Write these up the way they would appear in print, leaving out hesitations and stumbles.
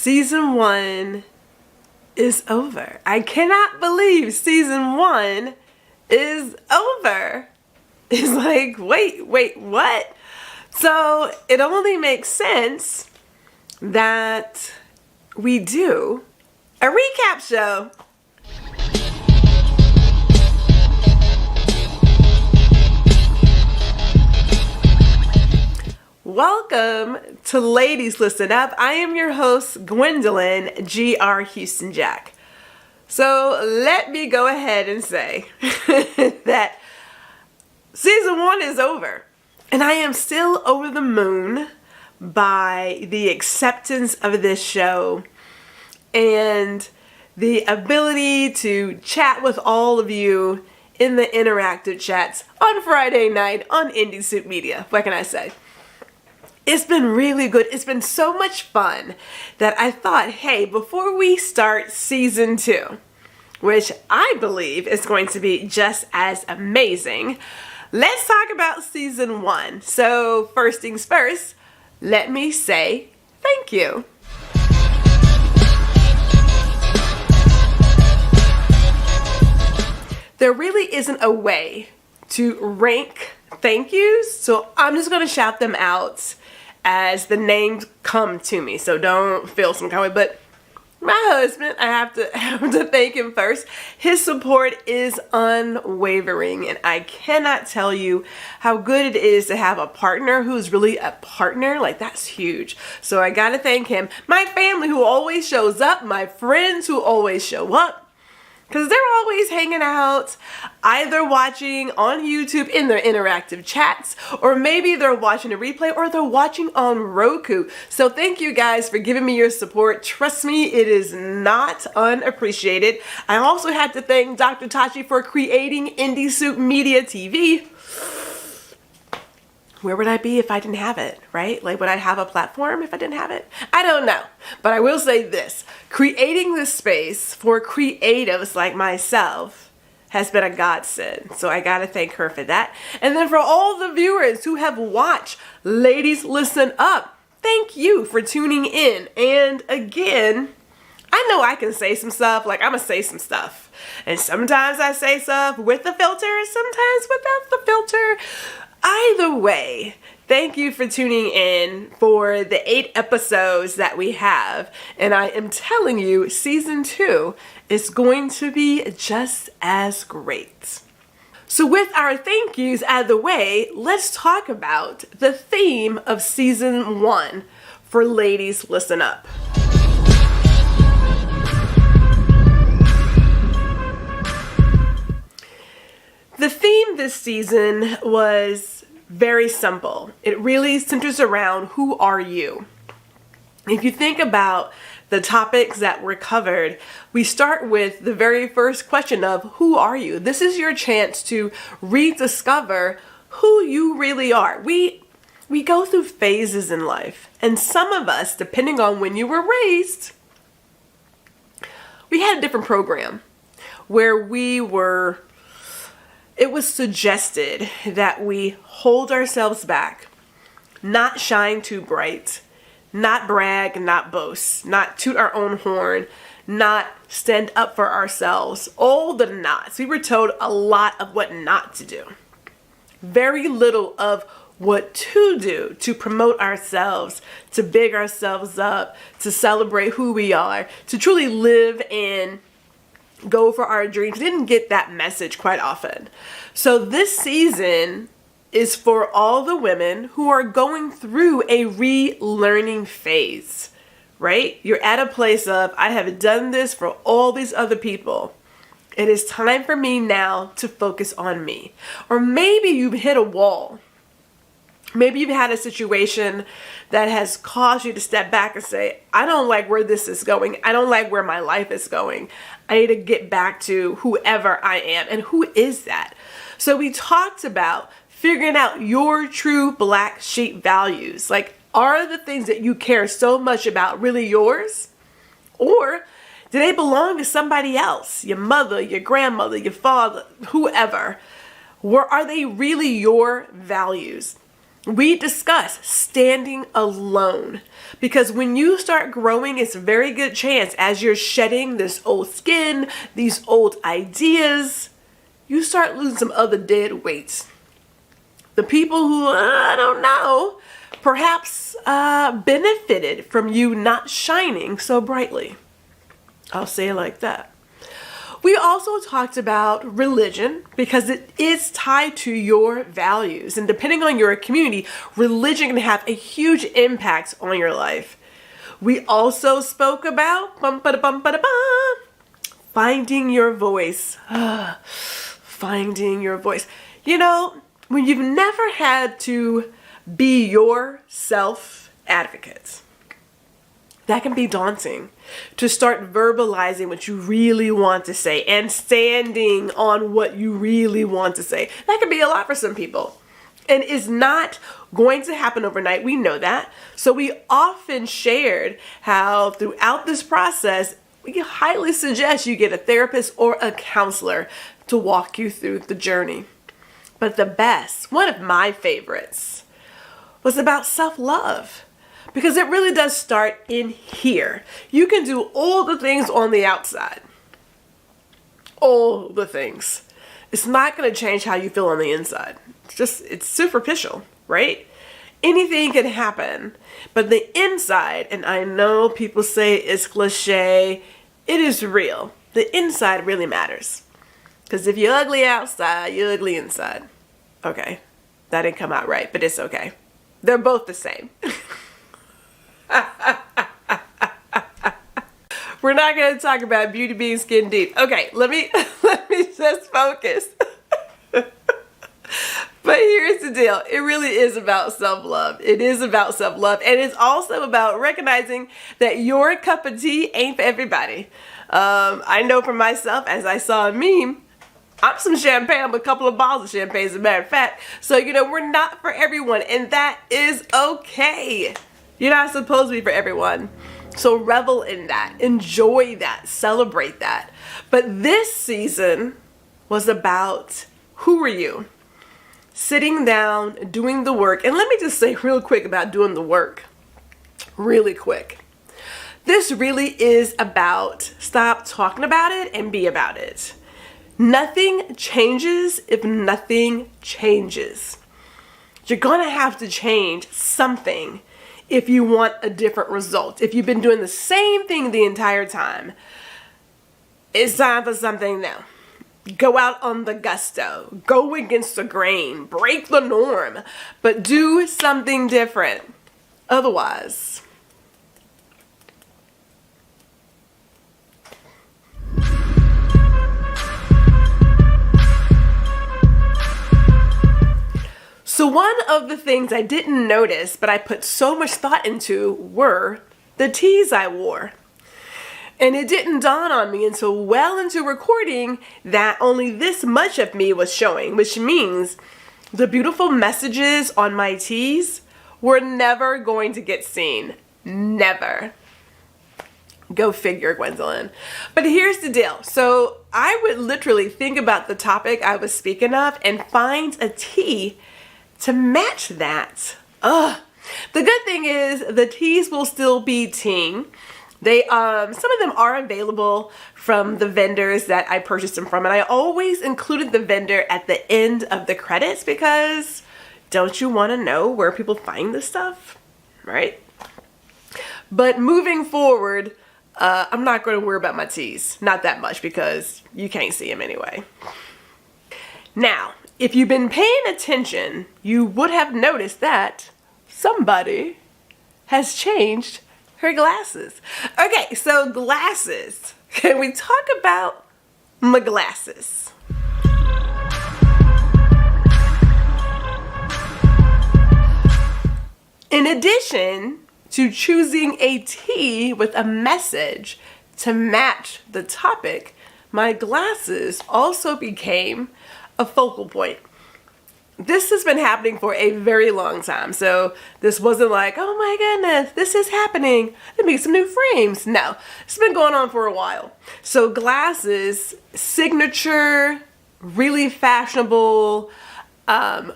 Season 1 is over. I cannot believe season 1 is over. It's like, wait, what? So it only makes sense that we do a recap show. Welcome to Ladies Listen Up. I am your host, Gwendolyn, G.R. Houston Jack. So let me go ahead and say that season 1 is over. And I am still over the moon by the acceptance of this show and the ability to chat with all of you in the interactive chats on Friday night on Indie Soup Media. What can I say? It's been really good. It's been so much fun that I thought, hey, before we start season 2, which I believe is going to be just as amazing, let's talk about season 1. So first things first, let me say thank you. There really isn't a way to rank thank yous, so I'm just going to shout them out as the names come to me, so don't feel some kind of way. But my husband, I have to thank him first. His support is unwavering, and I cannot tell you how good it is to have a partner who's really a partner. Like, that's huge. So I gotta thank him. My family who always shows up, my friends who always show up, because they're always hanging out, either watching on YouTube in their interactive chats, or maybe they're watching a replay, or they're watching on Roku. So thank you guys for giving me your support. Trust me, it is not unappreciated. I also had to thank Dr. Tachi for creating Indie Soup Media TV. Where would I be if I didn't have it, right? Like, would I have a platform if I didn't have it? I don't know. But I will say this. Creating this space for creatives like myself has been a godsend. So I gotta thank her for that. And then for all the viewers who have watched Ladies Listen Up, thank you for tuning in. And again, I know I can say some stuff, like I'm gonna say some stuff. And sometimes I say stuff with the filter, sometimes without the filter. Either way, thank you for tuning in for the 8 episodes that we have. And I am telling you, season 2 is going to be just as great. So with our thank yous out of the way, let's talk about the theme of season 1 for Ladies Listen Up. The theme this season was very simple. It really centers around who are you? If you think about the topics that were covered, we start with the very first question of who are you? This is your chance to rediscover who you really are. We go through phases in life, and some of us, depending on when you were raised, we had a different program where it was suggested that we hold ourselves back, not shine too bright, not brag, not boast, not toot our own horn, not stand up for ourselves. All the nots. We were told a lot of what not to do. Very little of what to do to promote ourselves, to big ourselves up, to celebrate who we are, to truly live and go for our dreams. We didn't get that message quite often. So this season is for all the women who are going through a relearning phase, right? You're at a place of, I have done this for all these other people. It is time for me now to focus on me. Or maybe you've hit a wall. Maybe you've had a situation that has caused you to step back and say, I don't like where this is going. I don't like where my life is going. I need to get back to whoever I am. And who is that? So we talked about figuring out your true black sheep values. Like, are the things that you care so much about really yours? Or do they belong to somebody else? Your mother, your grandmother, your father, whoever. Are they really your values? we discuss standing alone, because when you start growing, it's a very good chance as you're shedding this old skin, these old ideas, you start losing some other dead weights. The people who, I don't know, perhaps benefited from you not shining so brightly. I'll say it like that. We also talked about religion because it is tied to your values. And depending on your community, religion can have a huge impact on your life. We also spoke about finding your voice. Finding your voice. You know, when you've never had to be your self-advocate, that can be daunting, to start verbalizing what you really want to say and standing on what you really want to say. That can be a lot for some people. And it's not going to happen overnight. We know that. So we often shared how throughout this process, we highly suggest you get a therapist or a counselor to walk you through the journey. But the best, one of my favorites, was about self-love. Because it really does start in here. You can do all the things on the outside. All the things. It's not going to change how you feel on the inside. It's superficial, right? Anything can happen. But the inside, and I know people say it's cliche, it is real. The inside really matters. Because if you're ugly outside, you're ugly inside. Okay, that didn't come out right, but it's okay. They're both the same. We're not going to talk about beauty being skin deep. Okay, let me just focus. But here's the deal. It really is about self-love. It is about self-love. And it's also about recognizing that your cup of tea ain't for everybody. I know for myself, as I saw a meme, I'm some champagne. I'm a couple of bottles of champagne, as a matter of fact. So, we're not for everyone. And that is okay. You're not supposed to be for everyone. So revel in that. Enjoy that. Celebrate that. But this season was about who are you? Sitting down, doing the work. And let me just say real quick about doing the work. Really quick. This really is about stop talking about it and be about it. Nothing changes if nothing changes. You're going to have to change something if you want a different result. If you've been doing the same thing the entire time, it's time for something new. Go out on the gusto. Go against the grain. Break the norm. But do something different. Otherwise, so one of the things I didn't notice, but I put so much thought into, were the teas I wore. And it didn't dawn on me until well into recording that only this much of me was showing, which means the beautiful messages on my teas were never going to get seen. Never. Go figure, Gwendolyn. But here's the deal. So I would literally think about the topic I was speaking of and find a tea to match that. The good thing is the teas will still be teeing. They some of them are available from the vendors that I purchased them from, and I always included the vendor at the end of the credits because don't you want to know where people find this stuff, right? But moving forward, I'm not going to worry about my teas, not that much, because you can't see them anyway. Now, if you've been paying attention, you would have noticed that somebody has changed her glasses. Okay, so glasses. Can we talk about my glasses? In addition to choosing a tea with a message to match the topic, my glasses also became a focal point. This has been happening for a very long time. So this wasn't like, oh my goodness, this is happening. Let me get some new frames. No, it's been going on for a while. So glasses, signature, really fashionable,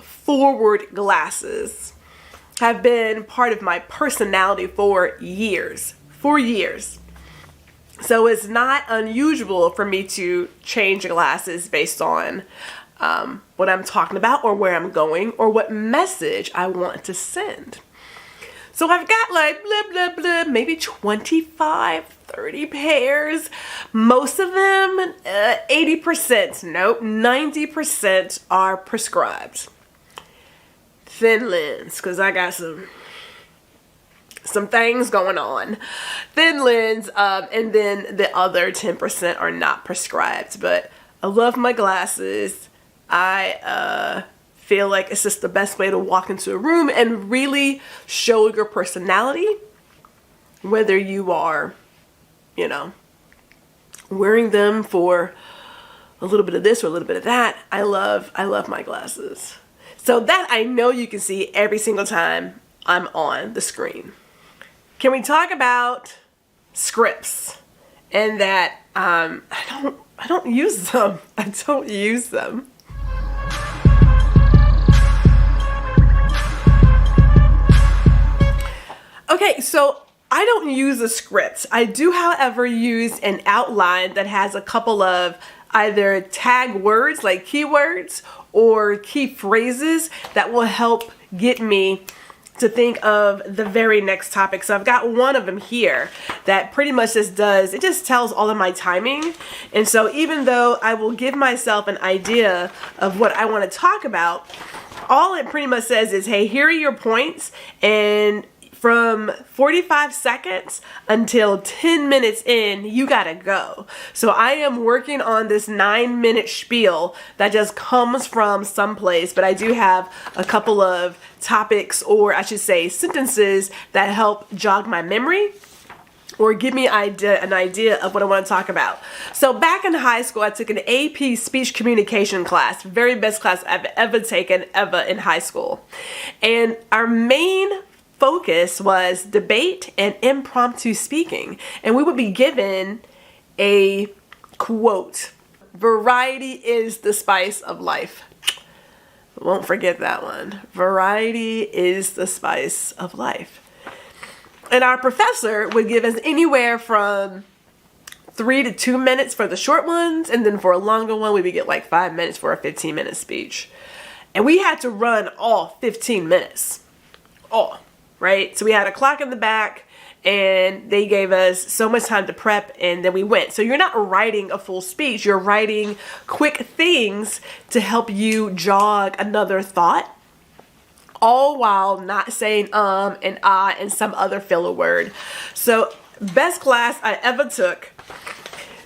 forward glasses. have been part of my personality for years. So it's not unusual for me to change glasses based on what I'm talking about or where I'm going or what message I want to send. So I've got like blah, blah, blah, maybe 25, 30 pairs. Most of them, 80%, nope, 90% are prescribed. Thin lens, because I got some things going on. Thin lens, and then the other 10% are not prescribed. But I love my glasses. I feel like it's just the best way to walk into a room and really show your personality, whether you are, you know, wearing them for a little bit of this or a little bit of that. I love my glasses. So that I know you can see every single time I'm on the screen. Can we talk about scripts and that I don't use them. I don't use them. Okay, so I don't use a script. I do, however, use an outline that has a couple of either tag words like keywords or key phrases that will help get me to think of the very next topic. So I've got one of them here that pretty much just tells all of my timing. And so even though I will give myself an idea of what I want to talk about, all it pretty much says is, hey, here are your points, and from 45 seconds until 10 minutes in, you gotta go. So I am working on this 9-minute spiel that just comes from someplace, but I do have a couple of topics, or I should say sentences, that help jog my memory or give me an idea of what I want to talk about. So back in high school, I took an AP speech communication class, very best class I've ever taken in high school. And our main focus was debate and impromptu speaking. And we would be given a quote, "Variety is the spice of life." Won't forget that one. Variety is the spice of life. And our professor would give us anywhere from 3 to 2 minutes for the short ones, and then for a longer one, we would get like 5 minutes for a 15-minute speech. And we had to run all 15 minutes. All. Right? So we had a clock in the back, and they gave us so much time to prep, and then we went. So you're not writing a full speech, you're writing quick things to help you jog another thought, all while not saying and ah and some other filler word. So best class I ever took.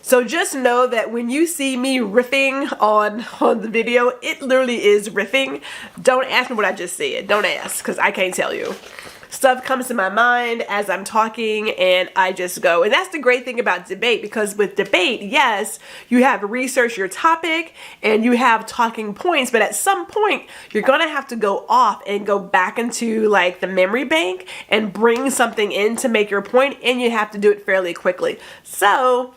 So just know that when you see me riffing on the video, it literally is riffing. Don't ask me what I just said. Don't ask, because I can't tell you. Stuff comes to my mind as I'm talking, and I just go. And that's the great thing about debate, because with debate, yes, you have researched your topic and you have talking points, but at some point you're going to have to go off and go back into like the memory bank and bring something in to make your point, and you have to do it fairly quickly. So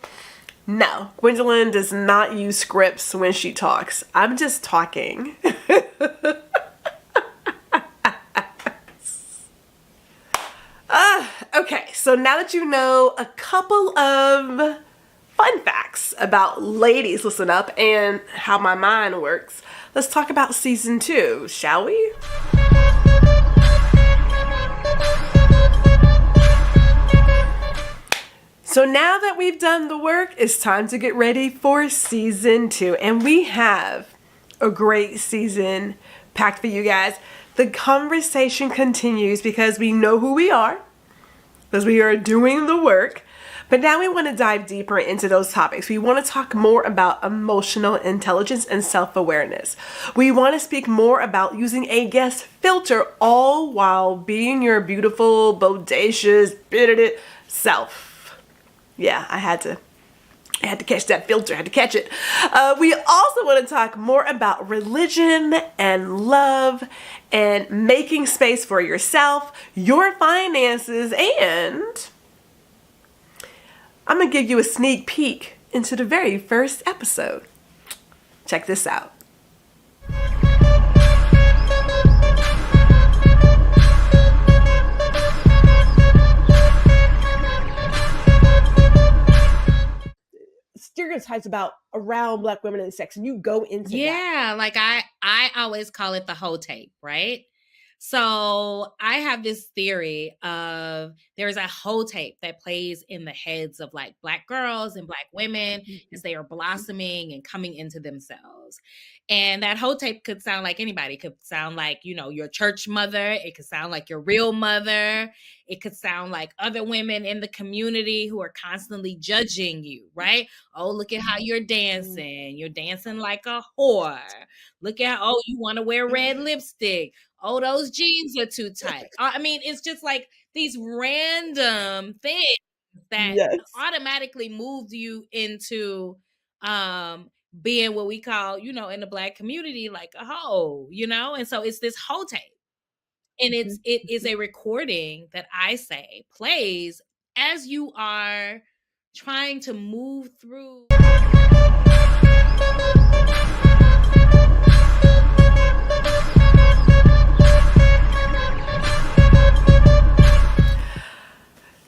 no, Gwendolyn does not use scripts when she talks. I'm just talking. Okay, so now that you know a couple of fun facts about ladies, listen up, and how my mind works, let's talk about season 2, shall we? So now that we've done the work, it's time to get ready for season 2. And we have a great season packed for you guys. The conversation continues because we know who we are, because we are doing the work. But now we want to dive deeper into those topics. We want to talk more about emotional intelligence and self-awareness. We want to speak more about using a guest filter, all while being your beautiful, bodacious, bitter self. Yeah, I had to catch that filter. I had to catch it. We also want to talk more about religion and love and making space for yourself, your finances, and I'm going to give you a sneak peek into the very first episode. Check this out. stereotypes about around Black women and sex, and you go into that. Yeah, like I always call it the whole tape, right? So I have this theory of there's a whole tape that plays in the heads of like Black girls and Black women as they are blossoming and coming into themselves. And that whole tape could sound like anybody. It could sound like, you know, your church mother. It could sound like your real mother. It could sound like other women in the community who are constantly judging you, right? Oh, look at how you're dancing. You're dancing like a whore. Look at, oh, you want to wear red lipstick. Oh, those jeans are too tight. I mean, it's just like these random things that automatically moved you into being what we call, you know, in the Black community, like a hoe, you know? And so it's this whole tape. And it is a recording that I say plays as you are trying to move through.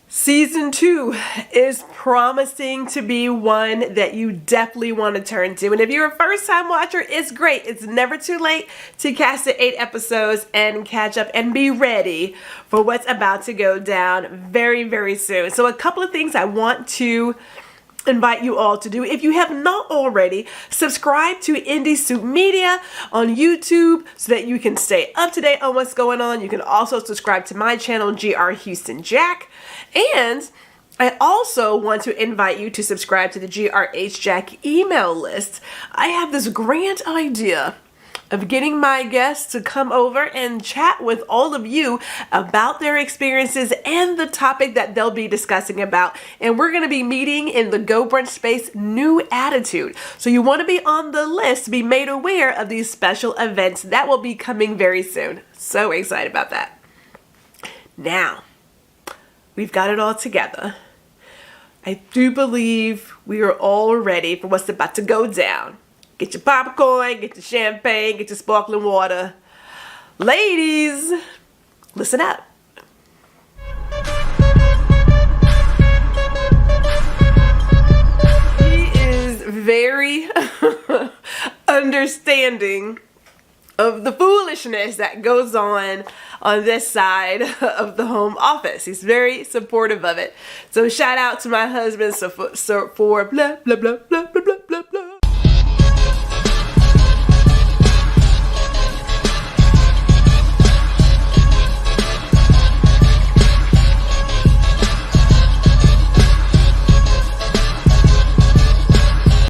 Season 2 is promising to be one that you definitely want to turn to. And if you're a first-time watcher, it's great. It's never too late to catch the 8 episodes and catch up and be ready for what's about to go down very, very soon. So a couple of things I want to invite you all to do. If you have not already, subscribe to Indie Soup Media on YouTube so that you can stay up to date on what's going on. You can also subscribe to my channel, GR Houston Jack. And I also want to invite you to subscribe to the GRH Jack email list. I have this grand idea of getting my guests to come over and chat with all of you about their experiences and the topic that they'll be discussing about. And we're going to be meeting in the Go Brunch space, New Attitude. So you want to be on the list to be made aware of these special events that will be coming very soon. So excited about that. Now, we've got it all together. I do believe we are all ready for what's about to go down. Get your popcorn, get your champagne, get your sparkling water. Ladies, listen up. He is very understanding of the foolishness that goes on this side of the home office. He's very supportive of it. So shout out to my husband for blah, blah, blah, blah, blah, blah.